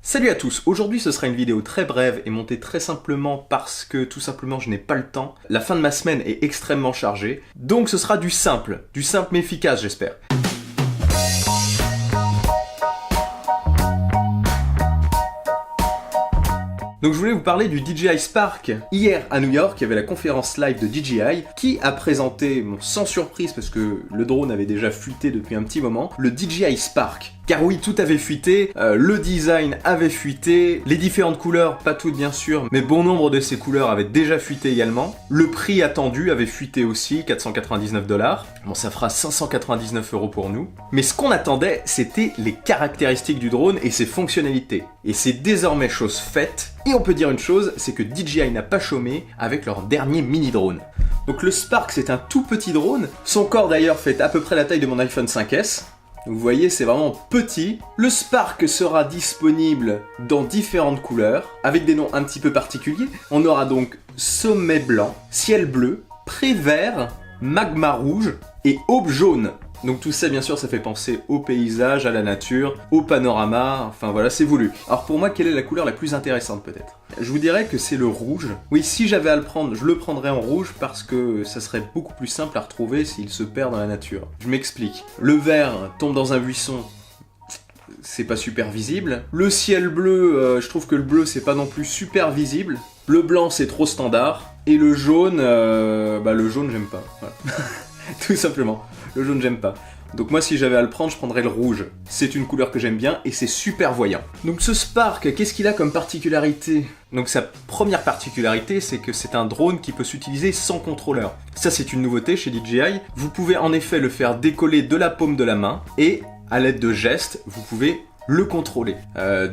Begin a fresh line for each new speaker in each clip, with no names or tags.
Salut à tous, aujourd'hui ce sera une vidéo très brève et montée très simplement parce que tout simplement je n'ai pas le temps. La fin de ma semaine est extrêmement chargée, donc ce sera du simple mais efficace j'espère. Donc je voulais vous parler du DJI Spark. Hier à New York, il y avait la conférence live de DJI qui a présenté, sans surprise parce que le drone avait déjà fuité depuis un petit moment, le DJI Spark. Car oui, tout avait fuité, le design avait fuité, les différentes couleurs, pas toutes bien sûr, mais bon nombre de ces couleurs avaient déjà fuité également. Le prix attendu avait fuité aussi, 499 $. Bon, ça fera 599 € pour nous. Mais ce qu'on attendait, c'était les caractéristiques du drone et ses fonctionnalités. Et c'est désormais chose faite. Et on peut dire une chose, c'est que DJI n'a pas chômé avec leur dernier mini-drone. Donc le Spark, c'est un tout petit drone. Son corps d'ailleurs fait à peu près la taille de mon iPhone 5S. Vous voyez, c'est vraiment petit. Le Spark sera disponible dans différentes couleurs, avec des noms un petit peu particuliers. On aura donc sommet blanc, ciel bleu, pré vert, magma rouge et aube jaune. Donc tout ça, bien sûr, ça fait penser au paysage, à la nature, au panorama, enfin voilà, c'est voulu. Alors pour moi, quelle est la couleur la plus intéressante peut-être ? Je vous dirais que c'est le rouge. Oui, si j'avais à le prendre, je le prendrais en rouge parce que ça serait beaucoup plus simple à retrouver s'il se perd dans la nature. Je m'explique. Le vert tombe dans un buisson, c'est pas super visible. Le ciel bleu, je trouve que le bleu c'est pas non plus super visible. Le blanc c'est trop standard. Et le jaune j'aime pas. Voilà. Tout simplement. Le jaune j'aime pas. Donc moi si j'avais à le prendre, je prendrais le rouge. C'est une couleur que j'aime bien et c'est super voyant. Donc ce Spark, qu'est-ce qu'il a comme particularité ? Donc sa première particularité, c'est que c'est un drone qui peut s'utiliser sans contrôleur. Ça c'est une nouveauté chez DJI. Vous pouvez en effet le faire décoller de la paume de la main et à l'aide de gestes, vous pouvez le contrôler.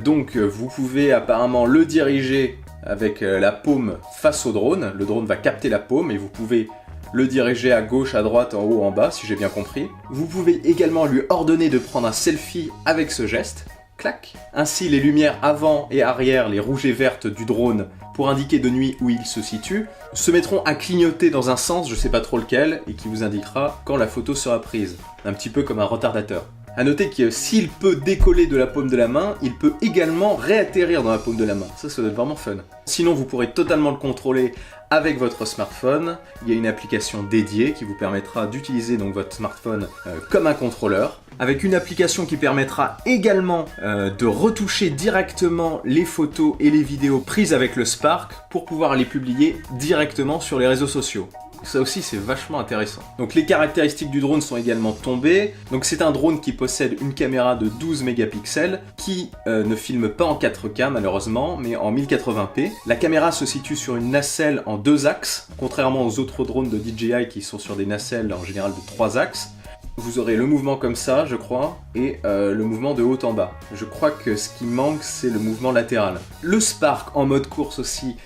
Donc vous pouvez apparemment le diriger avec la paume face au drone. Le drone va capter la paume et vous pouvez le diriger à gauche, à droite, en haut, en bas, si j'ai bien compris. Vous pouvez également lui ordonner de prendre un selfie avec ce geste. Clac. Ainsi, les lumières avant et arrière, les rouges et vertes du drone, pour indiquer de nuit où il se situe, se mettront à clignoter dans un sens, je sais pas trop lequel, et qui vous indiquera quand la photo sera prise. Un petit peu comme un retardateur. A noter que s'il peut décoller de la paume de la main, il peut également réatterrir dans la paume de la main. Ça doit être vraiment fun. Sinon, vous pourrez totalement le contrôler avec votre smartphone. Il y a une application dédiée qui vous permettra d'utiliser donc votre smartphone comme un contrôleur. Avec une application qui permettra également de retoucher directement les photos et les vidéos prises avec le Spark pour pouvoir les publier directement sur les réseaux sociaux. Ça aussi c'est vachement intéressant. Donc les caractéristiques du drone sont également tombées. Donc c'est un drone qui possède une caméra de 12 mégapixels qui ne filme pas en 4K malheureusement, mais en 1080p. La caméra se situe sur une nacelle en 2 axes, contrairement aux autres drones de DJI qui sont sur des nacelles en général de 3 axes. Vous aurez le mouvement comme ça, je crois, et le mouvement de haut en bas. Je crois que ce qui manque, c'est le mouvement latéral. Le Spark en mode course aussi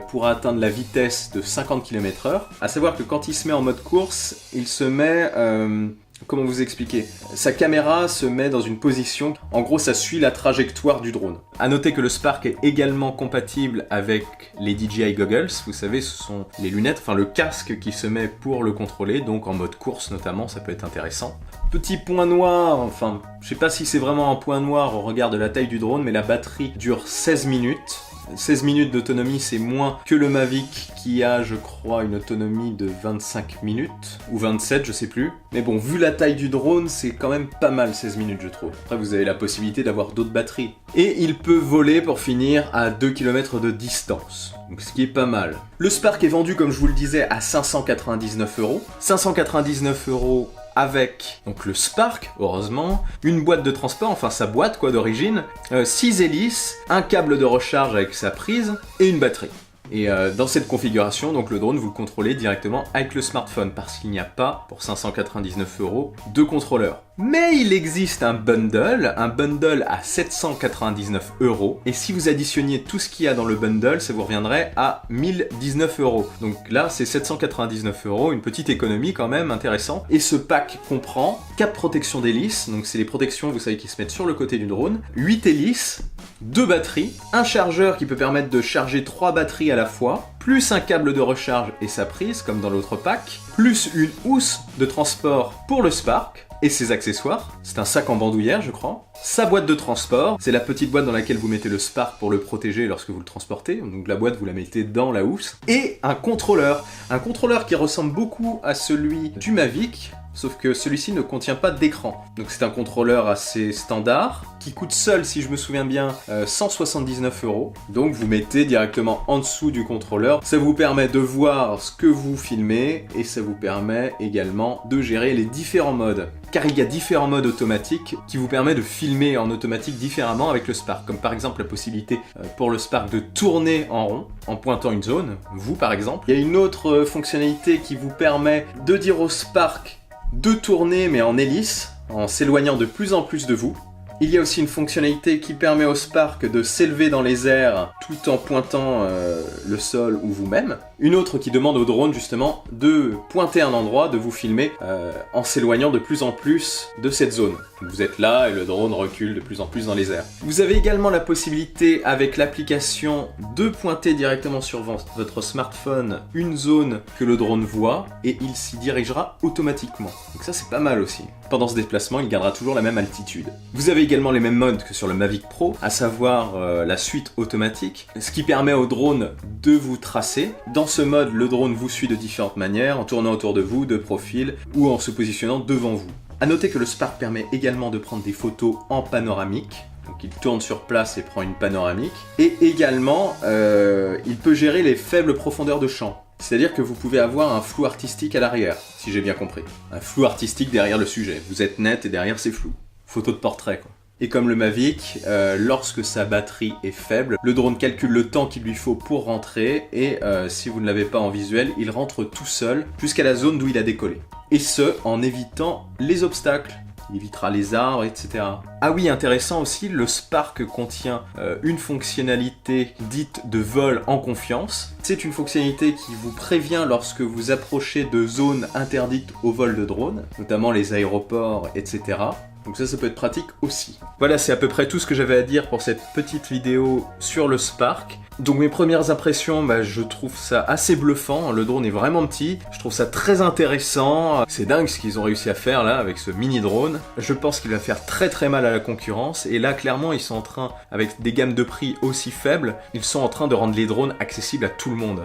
pourra atteindre la vitesse de 50 km/h. À savoir que quand il se met en mode course, il se met... comment vous expliquer ? Sa caméra se met dans une position, en gros ça suit la trajectoire du drone. A noter que le Spark est également compatible avec les DJI Goggles, vous savez ce sont les lunettes, enfin le casque qui se met pour le contrôler, donc en mode course notamment, ça peut être intéressant. Petit point noir, enfin je sais pas si c'est vraiment un point noir au regard de la taille du drone, mais la batterie dure 16 minutes. 16 minutes d'autonomie, c'est moins que le Mavic qui a, je crois, une autonomie de 25 minutes, ou 27, je sais plus. Mais bon, vu la taille du drone, c'est quand même pas mal 16 minutes, je trouve. Après, vous avez la possibilité d'avoir d'autres batteries. Et il peut voler, pour finir, à 2 km de distance. Donc ce qui est pas mal. Le Spark est vendu, comme je vous le disais, à 599 €. 599 € avec donc le Spark, heureusement, une boîte de transport, enfin sa boîte quoi d'origine, 6 hélices, un câble de recharge avec sa prise et une batterie. Et dans cette configuration, donc le drone, vous le contrôlez directement avec le smartphone parce qu'il n'y a pas, pour 599 €, de contrôleur. Mais il existe un bundle à 799 €. Et si vous additionniez tout ce qu'il y a dans le bundle, ça vous reviendrait à 1019 €. Donc là, c'est 799 €, une petite économie quand même, intéressant. Et ce pack comprend 4 protections d'hélices. Donc c'est les protections, vous savez, qui se mettent sur le côté du drone. 8 hélices, 2 batteries, un chargeur qui peut permettre de charger 3 batteries à la fois, plus un câble de recharge et sa prise, comme dans l'autre pack, plus une housse de transport pour le Spark, et ses accessoires. C'est un sac en bandoulière, je crois. Sa boîte de transport, c'est la petite boîte dans laquelle vous mettez le Spark pour le protéger lorsque vous le transportez. Donc la boîte, vous la mettez dans la housse. Et un contrôleur qui ressemble beaucoup à celui du Mavic, sauf que celui-ci ne contient pas d'écran. Donc c'est un contrôleur assez standard, qui coûte seul, si je me souviens bien, 179 €. Donc vous mettez directement en dessous du contrôleur. Ça vous permet de voir ce que vous filmez, et ça vous permet également de gérer les différents modes. Car il y a différents modes automatiques qui vous permettent de filmer en automatique différemment avec le Spark. Comme par exemple la possibilité pour le Spark de tourner en rond, en pointant une zone, vous par exemple. Il y a une autre fonctionnalité qui vous permet de dire au Spark de tourner mais en hélice, en s'éloignant de plus en plus de vous. Il y a aussi une fonctionnalité qui permet au Spark de s'élever dans les airs tout en pointant le sol ou vous-même. Une autre qui demande au drone justement de pointer un endroit, de vous filmer en s'éloignant de plus en plus de cette zone. Vous êtes là et le drone recule de plus en plus dans les airs. Vous avez également la possibilité avec l'application de pointer directement sur votre smartphone une zone que le drone voit et il s'y dirigera automatiquement. Donc ça c'est pas mal aussi. Pendant ce déplacement, il gardera toujours la même altitude. Vous avez également les mêmes modes que sur le Mavic Pro, à savoir la suite automatique, ce qui permet au drone de vous tracer. Dans ce mode, le drone vous suit de différentes manières, en tournant autour de vous, de profil, ou en se positionnant devant vous. A noter que le Spark permet également de prendre des photos en panoramique. Donc il tourne sur place et prend une panoramique. Et également, il peut gérer les faibles profondeurs de champ. C'est-à-dire que vous pouvez avoir un flou artistique à l'arrière, si j'ai bien compris. Un flou artistique derrière le sujet. Vous êtes net et derrière c'est flou. Photo de portrait, quoi. Et comme le Mavic, lorsque sa batterie est faible, le drone calcule le temps qu'il lui faut pour rentrer et si vous ne l'avez pas en visuel, il rentre tout seul jusqu'à la zone d'où il a décollé. Et ce, en évitant les obstacles. Il évitera les arbres, etc. Ah oui, intéressant aussi, le Spark contient une fonctionnalité dite de vol en confiance. C'est une fonctionnalité qui vous prévient lorsque vous approchez de zones interdites au vol de drone, notamment les aéroports, etc. Donc ça peut être pratique aussi. Voilà, c'est à peu près tout ce que j'avais à dire pour cette petite vidéo sur le Spark. Donc mes premières impressions, je trouve ça assez bluffant, le drone est vraiment petit, je trouve ça très intéressant, c'est dingue ce qu'ils ont réussi à faire là avec ce mini drone. Je pense qu'il va faire très très mal à la concurrence et là clairement ils sont en train, avec des gammes de prix aussi faibles, ils sont en train de rendre les drones accessibles à tout le monde.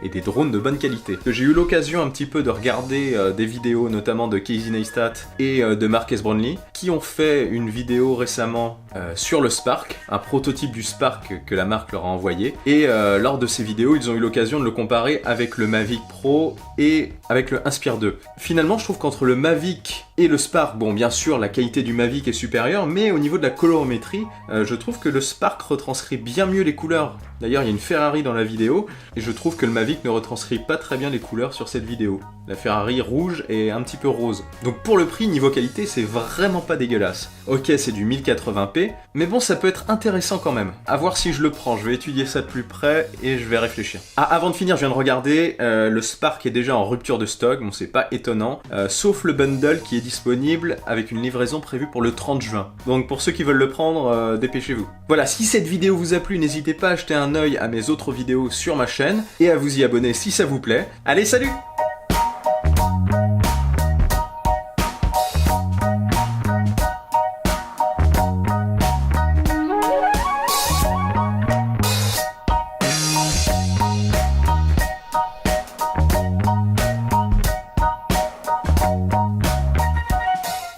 Et des drones de bonne qualité. J'ai eu l'occasion un petit peu de regarder des vidéos, notamment de Casey Neistat et de Marques Brownlee, qui ont fait une vidéo récemment sur le Spark, un prototype du Spark que la marque leur a envoyé. Et lors de ces vidéos, ils ont eu l'occasion de le comparer avec le Mavic Pro et avec le Inspire 2. Finalement, je trouve qu'entre le Mavic et le Spark, bon bien sûr la qualité du Mavic est supérieure, mais au niveau de la colorimétrie, je trouve que le Spark retranscrit bien mieux les couleurs. D'ailleurs, il y a une Ferrari dans la vidéo, et je trouve que le Mavic ne retranscrit pas très bien les couleurs sur cette vidéo. La Ferrari rouge est un petit peu rose. Donc pour le prix, niveau qualité, c'est vraiment pas dégueulasse. Ok, c'est du 1080p, mais bon, ça peut être intéressant quand même. À voir si je le prends, je vais étudier ça de plus près, et je vais réfléchir. Ah, avant de finir, je viens de regarder, le Spark est déjà en rupture de stock, bon c'est pas étonnant, sauf le bundle qui est disponible avec une livraison prévue pour le 30 juin. Donc pour ceux qui veulent le prendre, dépêchez-vous. Voilà, si cette vidéo vous a plu, n'hésitez pas à jeter un œil à mes autres vidéos sur ma chaîne et à vous y abonner si ça vous plaît. Allez, salut!